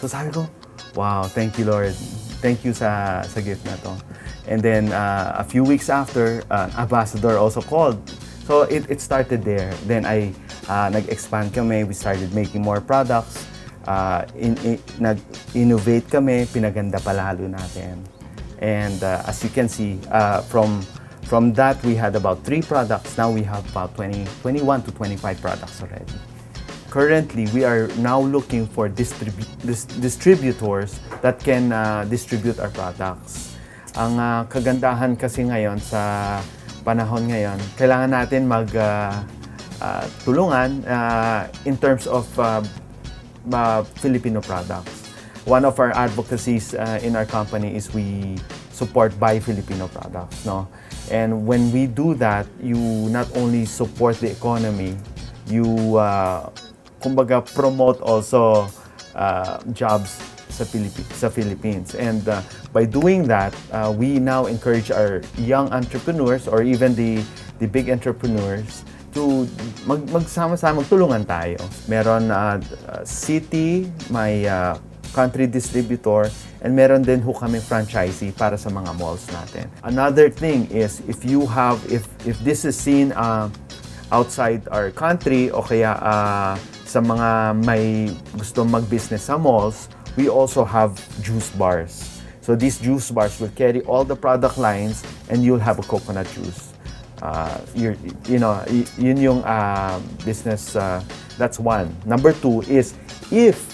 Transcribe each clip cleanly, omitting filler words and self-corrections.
So sabi ko, wow, thank you Lord. Thank you sa gift na to. And then a few weeks after, ambassador also called. So it started there. Then nag-expand kami, we started making more products. Nag-innovate kami, pinaganda pa lalo natin. And as you can see, from that we had about 3 products. Now we have about 21 to 25 products already. Currently, we are now looking for distributors that can distribute our products. Ang kagandahan kasi ngayon sa panahon ngayon, kailangan natin tulungan in terms of Filipino products. One of our advocacies in our company is we support Buy Filipino products, no? And when we do that, you not only support the economy, you kumbaga promote also jobs sa Philippines. And by doing that, we now encourage our young entrepreneurs or even the big entrepreneurs to magsama-sama, magtulungan tayo. Meron city, may country distributor, and meron din ho kami franchisee para sa mga malls natin. Another thing is if this is seen outside our country o kaya sa mga may gusto mag-business sa malls, we also have juice bars. So these juice bars will carry all the product lines and you'll have a coconut juice. Yun yung business, that's one. Number 2 is if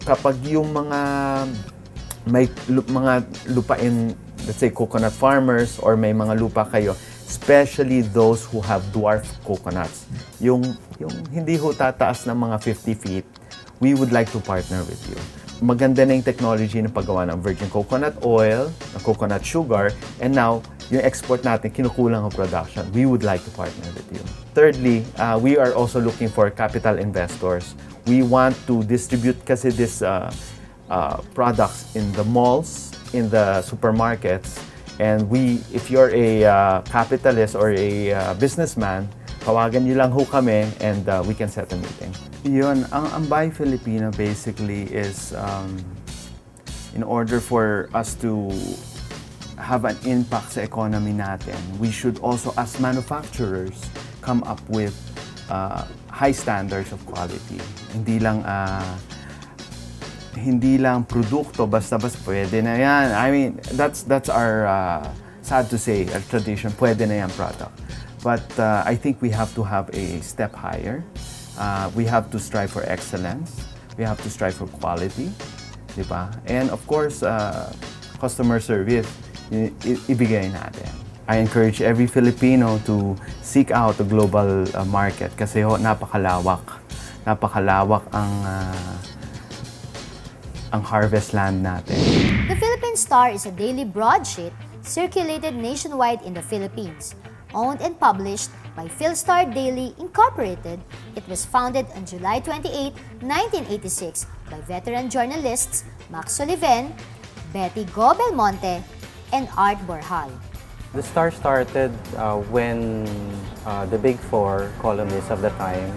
kapag yung may mga lupain, let's say coconut farmers or may mga lupa kayo, especially those who have dwarf coconuts, yung hindi ho tataas ng mga 50 feet, we would like to partner with you. Maganda na yung technology ng paggawa ng virgin coconut oil, ng coconut sugar, and now, yung export natin, kinukulang ang production. We would like to partner with you. Thirdly, we are also looking for capital investors. We want to distribute kasi this products in the malls, in the supermarkets, and if you're a capitalist or a businessman, tawagan niyo lang ho kami and we can set a meeting. Yun, ang Buy Filipino basically is in order for us to have an impact sa economy natin, we should also as manufacturers come up with high standards of quality. Hindi lang produkto basta-basta pwede na yan. I mean, that's our sad to say, our tradition, pwede na yan product. But I think we have to have a step higher. We have to strive for excellence. We have to strive for quality, di ba? And of course, customer service, ibigay natin. I encourage every Filipino to seek out the global market kasi napakalawak. Napakalawak ang harvest land natin. The Philippine Star is a daily broadsheet circulated nationwide in the Philippines. Owned and published by Philstar Daily Incorporated, it was founded on July 28, 1986 by veteran journalists Max Soliven, Betty Go Belmonte, and Art Borjal. The Star started when the Big Four columnists of the time,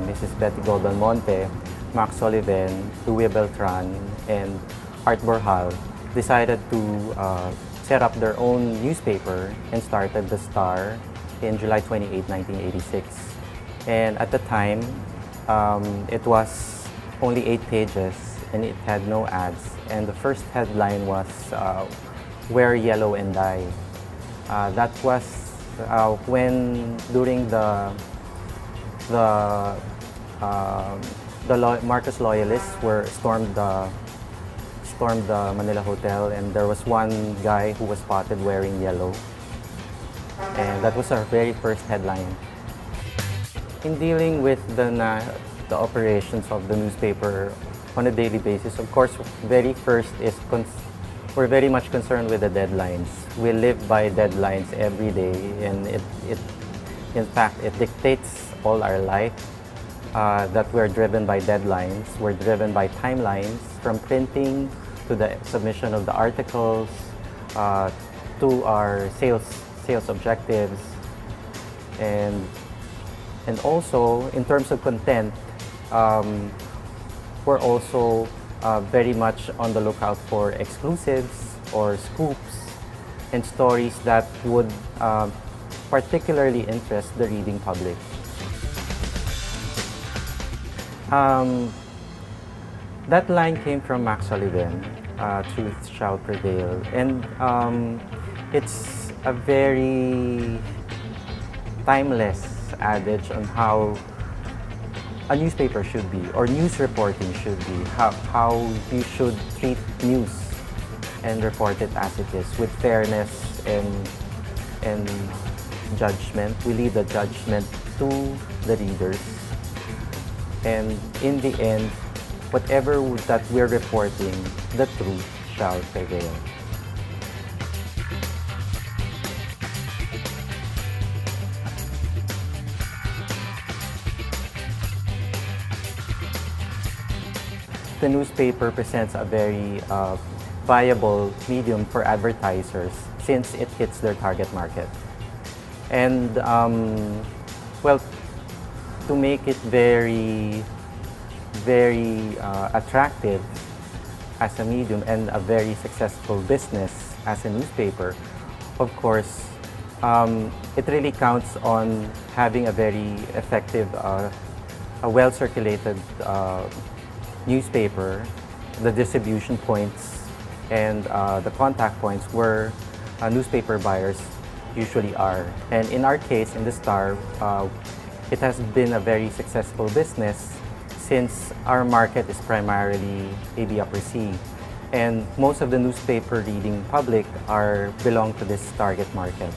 Mrs. Betty Go Belmonte, Max Soliven, Louis Beltran, and Art Borjal decided to set up their own newspaper and started the Star in July 28, 1986. And at the time, it was only 8 pages and it had no ads. And the first headline was "Wear Yellow and Die." That was when during the Marcos loyalists stormed the Manila Hotel, and there was one guy who was spotted wearing yellow. And that was our very first headline. In dealing with the operations of the newspaper on a daily basis, of course, very first is we're very much concerned with the deadlines. We live by deadlines every day, and in fact, it dictates all our life. That we're driven by deadlines. We're driven by timelines, from printing to the submission of the articles, to our sales objectives, and also in terms of content, we're also very much on the lookout for exclusives or scoops and stories that would particularly interest the reading public. That line came from Max Sullivan, Truth Shall Prevail, and it's a very timeless adage on how a newspaper should be, or news reporting should be, how you should treat news and report it as it is, with fairness and judgment. We leave the judgment to the readers. And in the end, whatever that we're reporting, the truth shall prevail. The newspaper presents a very viable medium for advertisers since it hits their target market. And well, to make it very attractive as a medium and a very successful business as a newspaper, of course, it really counts on having a very effective, a well-circulated newspaper, the distribution points, and the contact points where newspaper buyers usually are. And in our case, in the Star, it has been a very successful business since our market is primarily AB Upper C. And most of the newspaper reading public belong to this target market.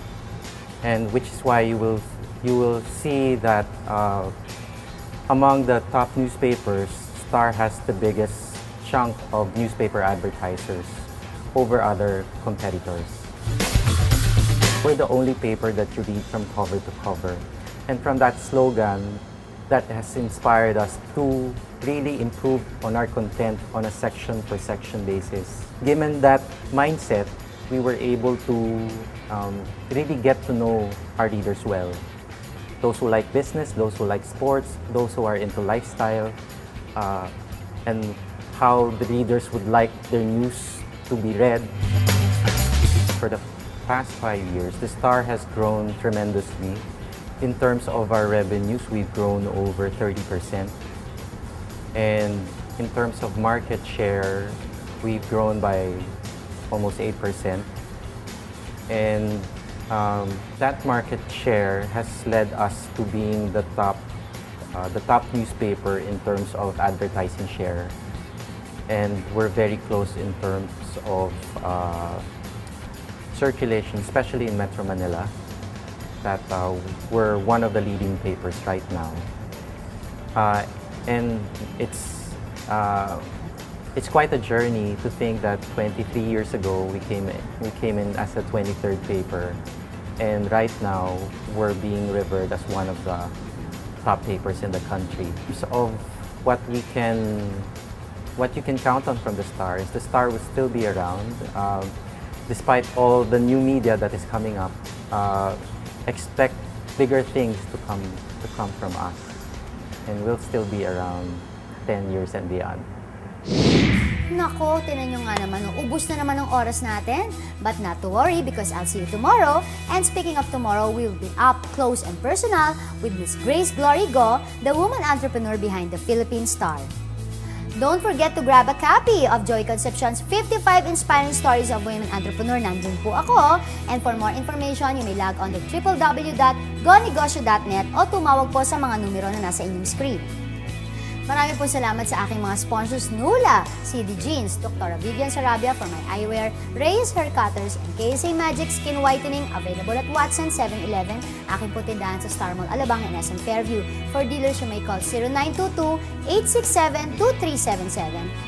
And which is why you will see that among the top newspapers, Star has the biggest chunk of newspaper advertisers over other competitors. We're the only paper that you read from cover to cover. And from that slogan, that has inspired us to really improve on our content on a section-per-section basis. Given that mindset, we were able to really get to know our readers well. Those who like business, those who like sports, those who are into lifestyle, and how the readers would like their news to be read. For the past 5 years, the Star has grown tremendously. In terms of our revenues, we've grown over 30%. And in terms of market share, we've grown by almost 8%. And that market share has led us to being the top newspaper in terms of advertising share. And we're very close in terms of circulation, especially in Metro Manila, that we're one of the leading papers right now. And it's quite a journey to think that 23 years ago we came in as a 23rd paper, and right now we're being revered as one of the top papers in the country. So of what you can count on from the Star is the Star will still be around despite all the new media that is coming up. Expect bigger things to come from us, and we'll still be around 10 years and beyond. Nako, tinan nyo nga naman, ubus na naman ang oras natin. But not to worry, because I'll see you tomorrow. And speaking of tomorrow, we'll be up close and personal with Miss Grace Glory Go, the woman entrepreneur behind the Philippine Star. Don't forget to grab a copy of Joy Concepcion's 55 Inspiring Stories of Women Entrepreneur. Nandun po ako. And for more information, you may log on to www.gonegosyo.net o tumawag po sa mga numero na nasa inyong screen. Marami po salamat sa aking mga sponsors, Nula, CD Jeans, Dr. Vivian Sarabia for my eyewear, Reyes Hair Cutters, and KSA Magic Skin Whitening, available at Watson 7-Eleven, aking po tindahan sa Star Mall Alabang and SM Fairview. For dealers, you may call 0922-867-2377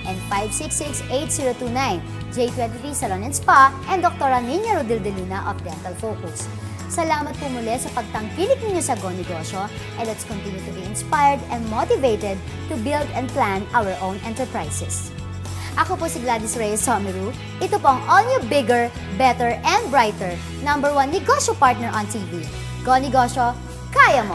and 566-8029, J23 Salon and Spa, and Dr. Nina Rodil de Luna of Dental Focus. Salamat po muli sa pagtangkilik ninyo sa Go Negosyo, and let's continue to be inspired and motivated to build and plan our own enterprises. Ako po si Gladys Reyes Someru. Ito po ang all new, bigger, better, and brighter #1 negosyo partner on TV. Go Negosyo, kaya mo!